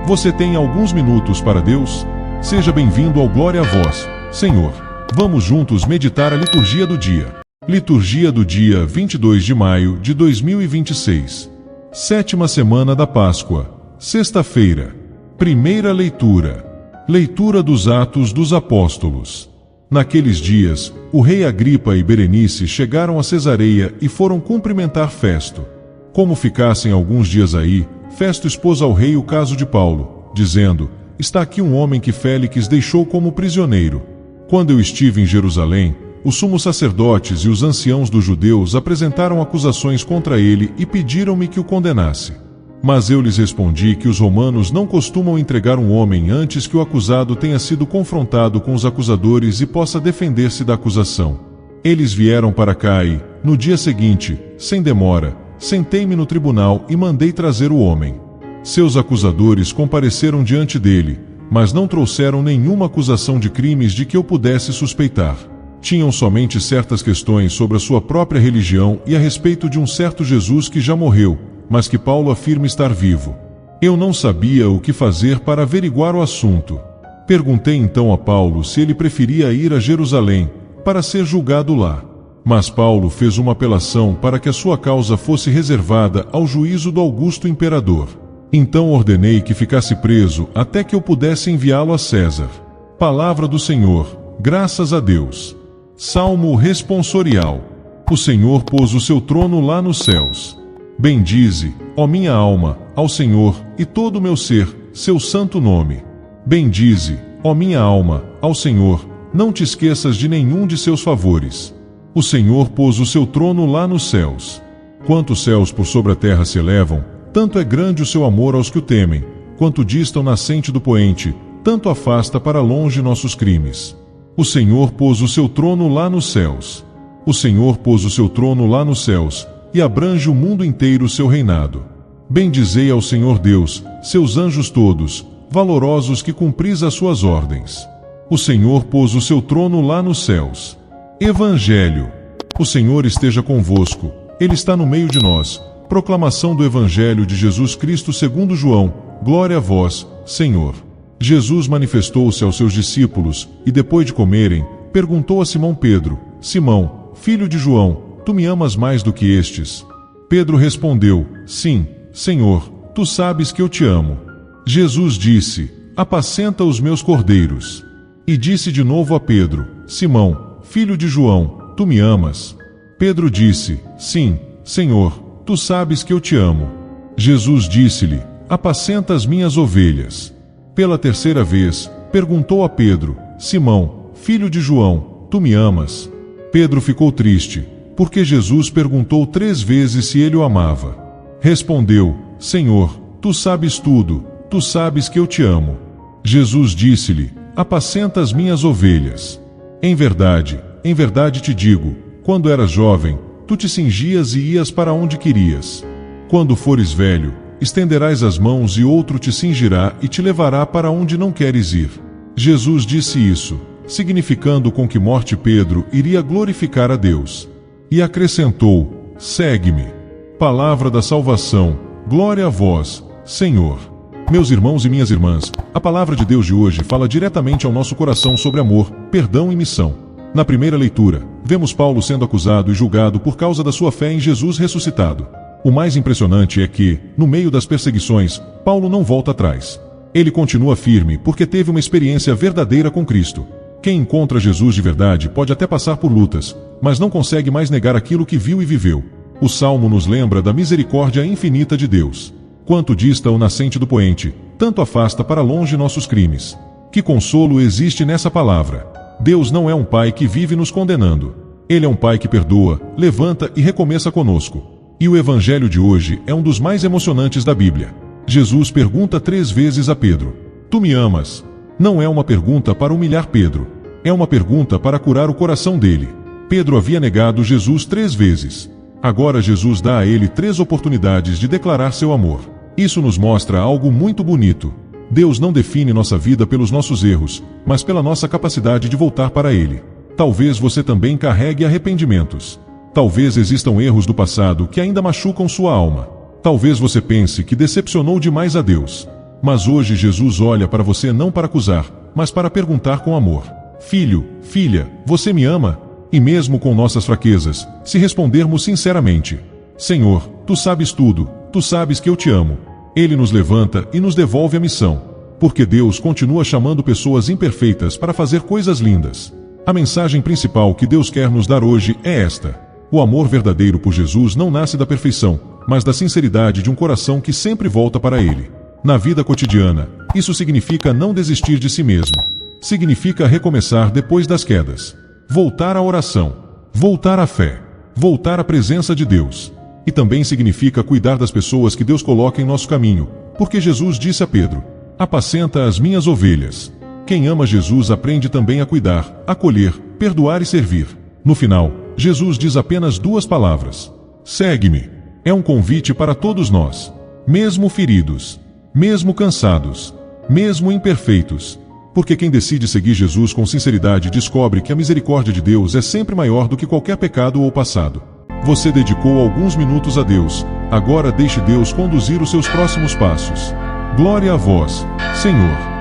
Você tem alguns minutos para Deus? Seja bem-vindo ao Glória a Vós, Senhor. Vamos juntos meditar a liturgia do dia. Liturgia do dia 22 de maio de 2026. Sétima semana da Páscoa. Sexta-feira. Primeira leitura. Leitura dos Atos dos Apóstolos. Naqueles dias, o rei Agripa e Berenice chegaram a Cesareia e foram cumprimentar Festo. Como ficassem alguns dias aí, Festo expôs ao rei o caso de Paulo, dizendo: está aqui um homem que Félix deixou como prisioneiro. Quando eu estive em Jerusalém, os sumos sacerdotes e os anciãos dos judeus apresentaram acusações contra ele e pediram-me que o condenasse. Mas eu lhes respondi que os romanos não costumam entregar um homem antes que o acusado tenha sido confrontado com os acusadores e possa defender-se da acusação. Eles vieram para cá e, no dia seguinte, sem demora, sentei-me no tribunal e mandei trazer o homem. Seus acusadores compareceram diante dele, mas não trouxeram nenhuma acusação de crimes de que eu pudesse suspeitar. Tinham somente certas questões sobre a sua própria religião e a respeito de um certo Jesus que já morreu, mas que Paulo afirma estar vivo. Eu não sabia o que fazer para averiguar o assunto. Perguntei então a Paulo se ele preferia ir a Jerusalém, para ser julgado lá. Mas Paulo fez uma apelação para que a sua causa fosse reservada ao juízo do Augusto Imperador. Então ordenei que ficasse preso até que eu pudesse enviá-lo a César. Palavra do Senhor, graças a Deus. Salmo responsorial. O Senhor pôs o seu trono lá nos céus. Bendize, ó minha alma, ao Senhor, e todo o meu ser, seu santo nome. Bendize, ó minha alma, ao Senhor, não te esqueças de nenhum de seus favores. O Senhor pôs o seu trono lá nos céus. Quantos céus por sobre a terra se elevam, tanto é grande o seu amor aos que o temem, quanto dista o nascente do poente, tanto afasta para longe nossos crimes. O Senhor pôs o seu trono lá nos céus. O Senhor pôs o seu trono lá nos céus, e abrange o mundo inteiro o seu reinado. Bendizei ao Senhor Deus, seus anjos todos, valorosos que cumpris as suas ordens. O Senhor pôs o seu trono lá nos céus. Evangelho. O Senhor esteja convosco, Ele está no meio de nós. Proclamação do Evangelho de Jesus Cristo segundo João. Glória a vós, Senhor. Jesus manifestou-se aos seus discípulos, e depois de comerem, perguntou a Simão Pedro: Simão, filho de João, tu me amas mais do que estes? Pedro respondeu: sim, Senhor, tu sabes que eu te amo. Jesus disse: apacenta os meus cordeiros. E disse de novo a Pedro: Simão, filho de João, tu me amas? Pedro disse: sim, Senhor, tu sabes que eu te amo. Jesus disse-lhe: apacenta as minhas ovelhas. Pela terceira vez, perguntou a Pedro: Simão, filho de João, tu me amas? Pedro ficou triste, porque Jesus perguntou 3 vezes se ele o amava. Respondeu: Senhor, tu sabes tudo, tu sabes que eu te amo. Jesus disse-lhe: apacenta as minhas ovelhas. Em verdade te digo, quando eras jovem, tu te cingias e ias para onde querias. Quando fores velho, estenderás as mãos e outro te cingirá e te levará para onde não queres ir. Jesus disse isso, significando com que morte Pedro iria glorificar a Deus. E acrescentou: segue-me. Palavra da salvação, glória a vós, Senhor. Meus irmãos e minhas irmãs, a palavra de Deus de hoje fala diretamente ao nosso coração sobre amor, perdão e missão. Na primeira leitura, vemos Paulo sendo acusado e julgado por causa da sua fé em Jesus ressuscitado. O mais impressionante é que, no meio das perseguições, Paulo não volta atrás. Ele continua firme porque teve uma experiência verdadeira com Cristo. Quem encontra Jesus de verdade pode até passar por lutas, mas não consegue mais negar aquilo que viu e viveu. O Salmo nos lembra da misericórdia infinita de Deus. Quanto dista o nascente do poente, tanto afasta para longe nossos crimes. Que consolo existe nessa palavra! Deus não é um pai que vive nos condenando. Ele é um pai que perdoa, levanta e recomeça conosco. E o Evangelho de hoje é um dos mais emocionantes da Bíblia. Jesus pergunta 3 vezes a Pedro: tu me amas? Não é uma pergunta para humilhar Pedro. É uma pergunta para curar o coração dele. Pedro havia negado Jesus 3 vezes. Agora Jesus dá a ele 3 oportunidades de declarar seu amor. Isso nos mostra algo muito bonito. Deus não define nossa vida pelos nossos erros, mas pela nossa capacidade de voltar para Ele. Talvez você também carregue arrependimentos. Talvez existam erros do passado que ainda machucam sua alma. Talvez você pense que decepcionou demais a Deus. Mas hoje Jesus olha para você não para acusar, mas para perguntar com amor: Filho, filha, você me ama? E mesmo com nossas fraquezas, se respondermos sinceramente: Senhor, Tu sabes tudo, Tu sabes que eu te amo. Ele nos levanta e nos devolve a missão. Porque Deus continua chamando pessoas imperfeitas para fazer coisas lindas. A mensagem principal que Deus quer nos dar hoje é esta: o amor verdadeiro por Jesus não nasce da perfeição, mas da sinceridade de um coração que sempre volta para Ele. Na vida cotidiana, isso significa não desistir de si mesmo. Significa recomeçar depois das quedas. Voltar à oração. Voltar à fé. Voltar à presença de Deus. E também significa cuidar das pessoas que Deus coloca em nosso caminho, porque Jesus disse a Pedro: apacenta as minhas ovelhas. Quem ama Jesus aprende também a cuidar, acolher, perdoar e servir. No final, Jesus diz apenas 2 palavras: segue-me. É um convite para todos nós. Mesmo feridos, mesmo cansados, mesmo imperfeitos. Porque quem decide seguir Jesus com sinceridade descobre que a misericórdia de Deus é sempre maior do que qualquer pecado ou passado. Você dedicou alguns minutos a Deus, agora deixe Deus conduzir os seus próximos passos. Glória a vós, Senhor.